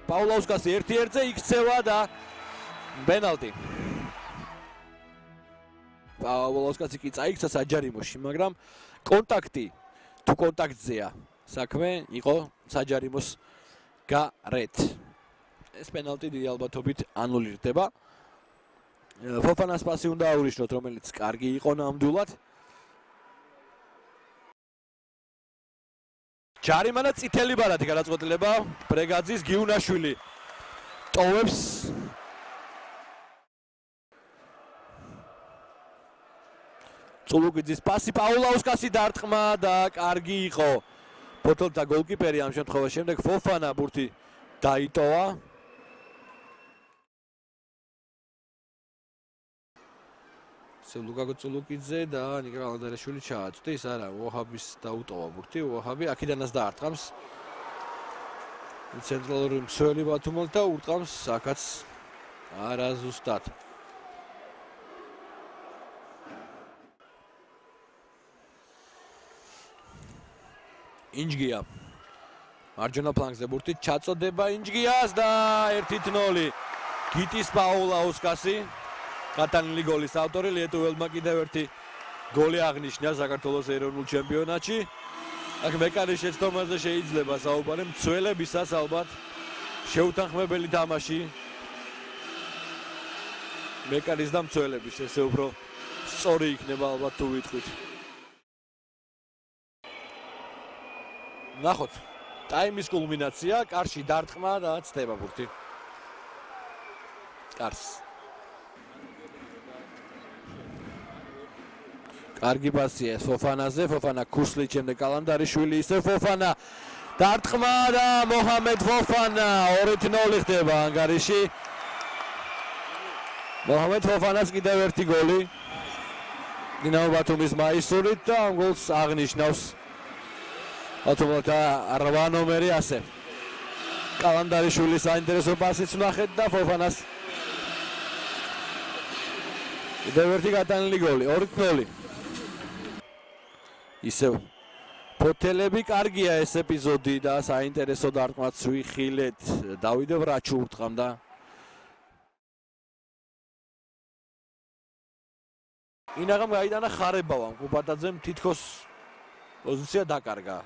პაულაუსკასი 1-1-ზე იქცევა და პენალტი. პაულაუსკასი კი წაიქცა საჯარიმოში, მაგრამ კონტაქტი თუ კონტაქტზეა საქმე იყო საჯარიმოს გარეთ. ეს პენალტი დიდი ალბათობით ანულირდება. ფოფანას პასი უნდა აურიშნოთ, რომელიც კარგი იყო ნამდვილად. ჯარიმა და წითელი ბარათი გადაწყვეტილება ბრეგაძის გიუნაშვილი ტოვებს წულუკიძის პასი პაულაუსკასი დარტყმა და კარგი იყო ფოთოლთა გოლკიპერი ამ შემთხვევაში. შემდეგ ფოფანა ბურთი დაიტოვა. ლუკა წულუკიძე და ნიკა გალანდარიშვილი ჩააწვდის. არა, ვოჰაბის დაუტოვა ბურთი. ვოჰაბი აქედანაც დაარტყამს. ცენტრალური მსველი ბათუმელთა ურტყამს აქაც არა ზუსტად. ინჯგია მარჯვენა ფლანგზე ბურთი ჩაწოდება ინჯგიას და 1-0 გიტის პაულაუსკასი გატანილი გოლის ავტორი. ლიეტუველმა კიდევ ერთი გოლი აღნიშნა საქართველოს ეროვნულ ჩემპიონატში. აქ მეკარის შეცდომაზე შეიძლება საუბარი, მცველებისაც ალბათ შეუთანხმებელი თამაში მეკარის და მცველების, ესე უფრო სწორი იქნება ალბათ თუ ვიტყვით. ნახოთ ტაიმის კულმინაცია, კარში დარტყმა და ცდება ბურთი კარს. კარგი პასია ფოფანაზე, ფოფანა ქუსლით, შემდეგ კალანდარიშვილი, ისე ფოფანა დარტყმა და მოჰამედ ფოფანა 2-0 ხდება ანგარიში. მოჰამედ ფოფანას კიდევ ერთი გოლი დინამო ბათუმის მაისურით და ამ გოლს აღნიშნავს ბათუმელთა 8 ნომერი. ასე კალანდარიშვილის საინტერესო პასიც ვნახეთ და ფოფანას კიდევ ერთი გატანილი გოლი 2-0. ისევ ფოთელები კარგია ეს ეპიზოდი და საინტერესო დარტყმაც ვიხილეთ. დავიდ ვრაჩუ ურტყამდა. ინაღამ გაიტანა ხარებავამ, კუპატაძემ თითქოს პოზიცია დაკარგა.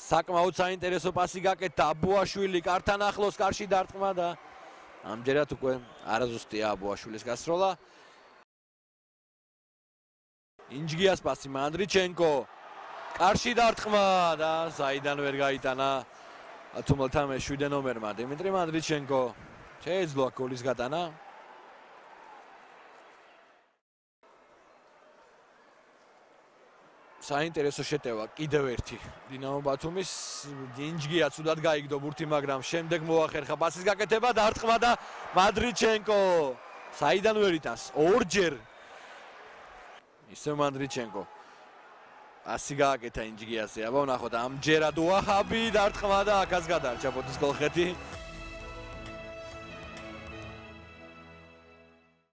საკმაოდ საინტერესო პასი გაკეთდა აბუაშვილი კართან ახლოს, კარში დარტყმა და ამჯერად უკვე არაზუსტია აბუაშვილის გასროლა. ინჯგიას პასი მანდრიჩენკო, კარში დარტყმა და საიდან ვერ გაიტანა ბათუმელთა მე-7 ნომერმა დიმიტრი მანდრიჩენკო. შეეძლო გოლის გატანა. საინტერესო შეტევა კიდევ ერთი დინამო ბათუმის. ინჯგია ცუდად გაიგდო ბურთი, მაგრამ შემდეგ მოახერხა პასის გაკეთება, დარტყმა და მანდრიჩენკო საიდან ვერ იტანს ორჯერ. ისე მანდრიჩენკო პასი გააკეთა ინჯგიაზე. აბა ვნახოთ ამჯერად ვაჰაბი დარტყმა და აქაც გადარჩა ფოთის კოლხეთი.